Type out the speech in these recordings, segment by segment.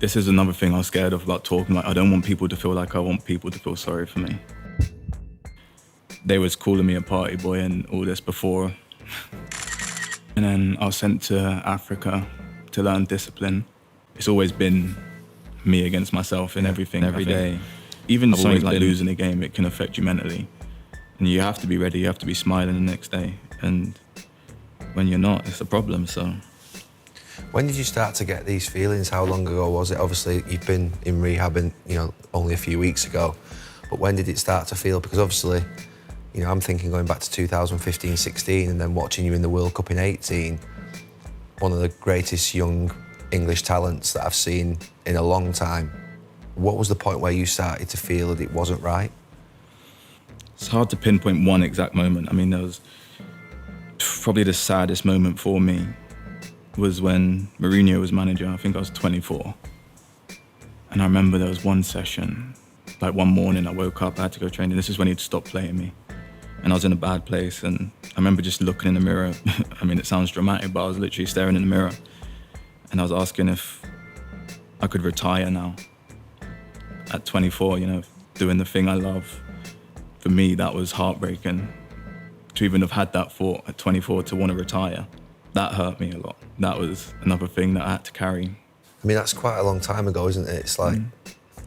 This is another thing I was scared of about talking. Like, I don't want people to feel like I want people to feel sorry for me. They was calling me a party boy and all this before. And then I was sent to Africa to learn discipline. It's always been me against myself in everything, every day. Even something like losing a game, it can affect you mentally. And you have to be ready, you have to be smiling the next day. And when you're not, it's a problem, so. When did you start to get these feelings? How long ago was it? Obviously, you've been in rehab and, only a few weeks ago. But when did it start to feel? Because obviously, I'm thinking going back to 2015, 16, and then watching you in the World Cup in 18, one of the greatest young English talents that I've seen in a long time. What was the point where you started to feel that it wasn't right? It's hard to pinpoint one exact moment. I mean, there was probably the saddest moment for me was when Mourinho was manager. I think I was 24. And I remember there was one session, like one morning I woke up, I had to go train, and this is when he'd stopped playing me. And I was in a bad place, and I remember just looking in the mirror. I mean, it sounds dramatic, but I was literally staring in the mirror. And I was asking if I could retire now. At 24, doing the thing I love. For me, that was heartbreaking. To even have had that thought at 24 to want to retire, that hurt me a lot. That was another thing that I had to carry. I mean, that's quite a long time ago, isn't it? It's like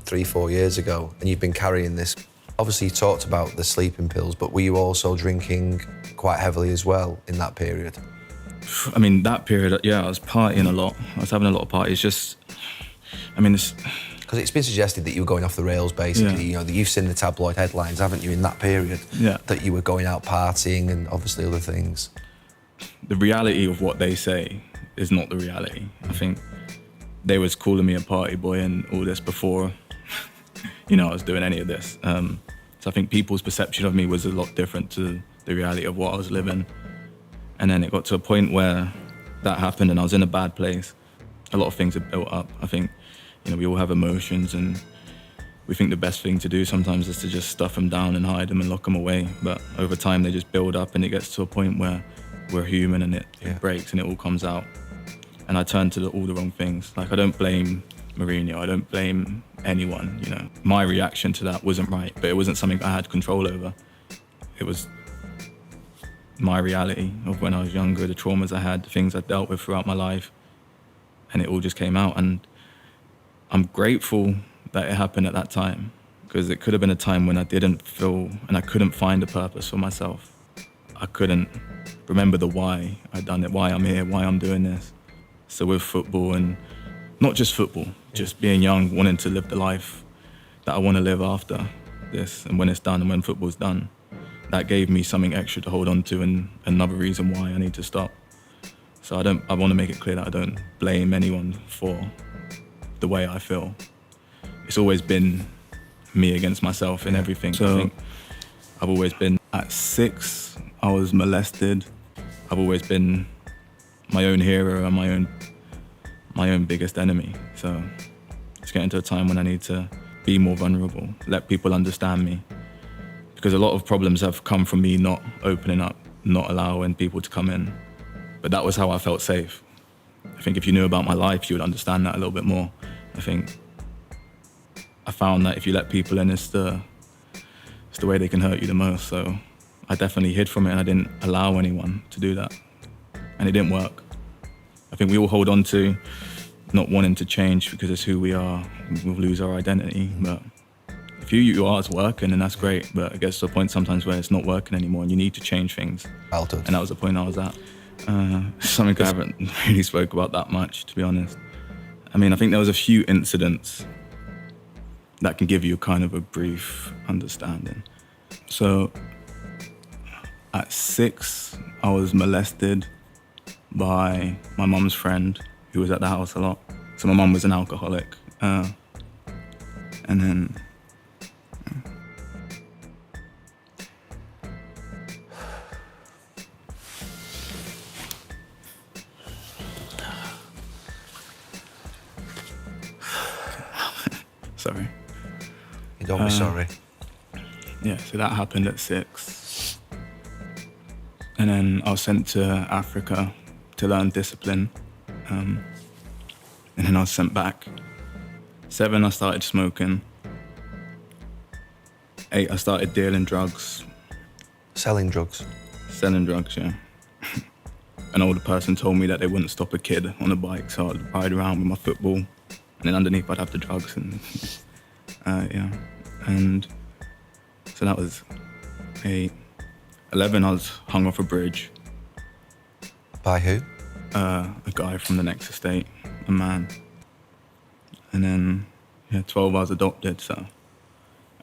3-4 years ago, and you've been carrying this. Obviously, you talked about the sleeping pills, but were you also drinking quite heavily as well in that period? I mean, that period, yeah, I was partying a lot. I was having a lot of parties. Just, I mean, it's... Because it's been suggested that you were going off the rails, basically. Yeah. That you've seen the tabloid headlines, haven't you, in that period? Yeah. That you were going out partying and obviously other things. The reality of what they say is not the reality. I think they was calling me a party boy and all this before, I was doing any of this. So I think people's perception of me was a lot different to the reality of what I was living. And then it got to a point where that happened and I was in a bad place. A lot of things had built up. I think, we all have emotions, and we think the best thing to do sometimes is to just stuff them down and hide them and lock them away. But over time, they just build up, and it gets to a point where we're human and it breaks and it all comes out. And I turned to all the wrong things. Like, I don't blame Mourinho, I don't blame anyone, My reaction to that wasn't right, but it wasn't something I had control over. It was my reality of when I was younger, the traumas I had, the things I dealt with throughout my life, and it all just came out. And I'm grateful that it happened at that time, because it could have been a time when I didn't feel and I couldn't find a purpose for myself. I couldn't remember the why I'd done it, why I'm here, why I'm doing this. So with football, and not just football, just being young, wanting to live the life that I want to live after this, and when it's done and when football's done, that gave me something extra to hold on to, and another reason why I need to stop. So I want to make it clear that I don't blame anyone for the way I feel. It's always been me against myself in everything. So I think I've always been, at 6, I was molested. I've always been my own hero and my own biggest enemy. So it's getting to a time when I need to be more vulnerable, let people understand me. Because a lot of problems have come from me not opening up, not allowing people to come in. But that was how I felt safe. I think if you knew about my life, you would understand that a little bit more. I think I found that if you let people in, it's the way they can hurt you the most. So I definitely hid from it, and I didn't allow anyone to do that. And it didn't work. I think we all hold on to not wanting to change because it's who we are. We'll lose our identity. But if you are, it's working, and that's great. But it gets to a point sometimes where it's not working anymore, and you need to change things. Childhood. And that was the point I was at. Something I haven't really spoke about that much, to be honest. I mean, I think there was a few incidents that can give you kind of a brief understanding. So at 6, I was molested by my mum's friend who was at the house a lot. So my mum was an alcoholic. And then... Sorry. You don't be sorry. Yeah, so that happened at 6. And then I was sent to Africa to learn discipline. And then I was sent back. 7, I started smoking. 8, I started dealing drugs, Selling drugs. selling drugs, yeah. An older person told me that they wouldn't stop a kid on a bike, so I'd ride around with my football, and then underneath I'd have the drugs, and yeah. And so that was 8. 11, I was hung off a bridge. By who? A guy from the next estate, a man. And then, yeah, 12, I was adopted, so.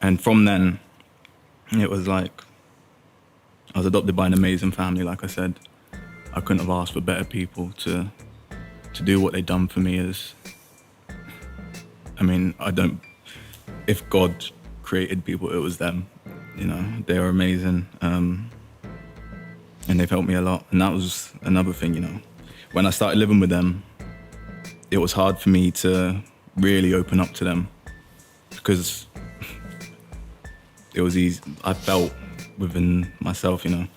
And from then, it was like, I was adopted by an amazing family, like I said. I couldn't have asked for better people to do what they'd done for me. If God created people, it was them. You know, they were amazing, and they've helped me a lot. And that was another thing, you know. When I started living with them, it was hard for me to really open up to them because it was easy. I felt within myself, you know,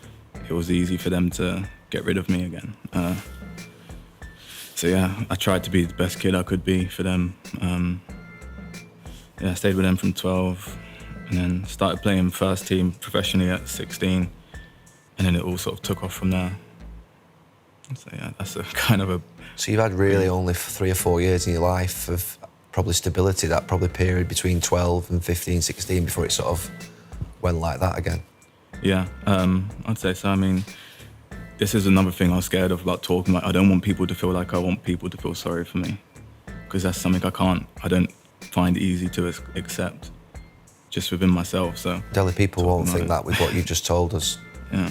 it was easy for them to get rid of me again. So yeah, I tried to be the best kid I could be for them. I stayed with them from 12 and then started playing first team professionally at 16, and then it all sort of took off from there. So yeah, that's a kind of a... So you've had really only 3 or 4 years in your life of probably stability, that probably period between 12 and 15, 16 before it sort of went like that again. Yeah, I'd say so. I mean, this is another thing I was scared of about talking about. I don't want people to feel like I want people to feel sorry for me, because that's something I don't find easy to accept just within myself. So Dele, people won't think that with what you've just told us. Yeah.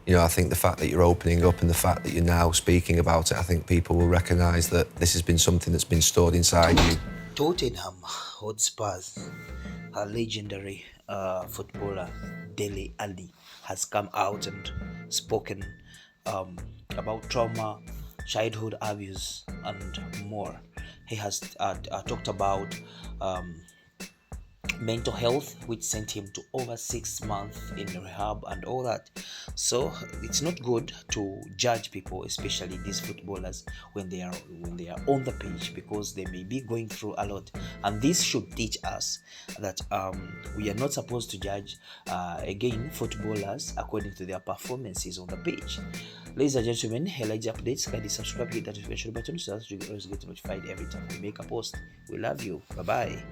You know, I think the fact that you're opening up and the fact that you're now speaking about it, I think people will recognise that this has been something that's been stored inside you. Tottenham Hotspur's legendary footballer Dele Alli has come out and spoken about trauma, childhood abuse, and more. He has talked about mental health, which sent him to over 6 months in rehab and all that. So it's not good to judge people, especially these footballers, when they are on the pitch, because they may be going through a lot. And this should teach us that we are not supposed to judge again footballers according to their performances on the pitch. Ladies and gentlemen, Elijah updates. Kindly subscribe, hit that notification button so that you always get notified every time we make a post. We love you. Bye bye.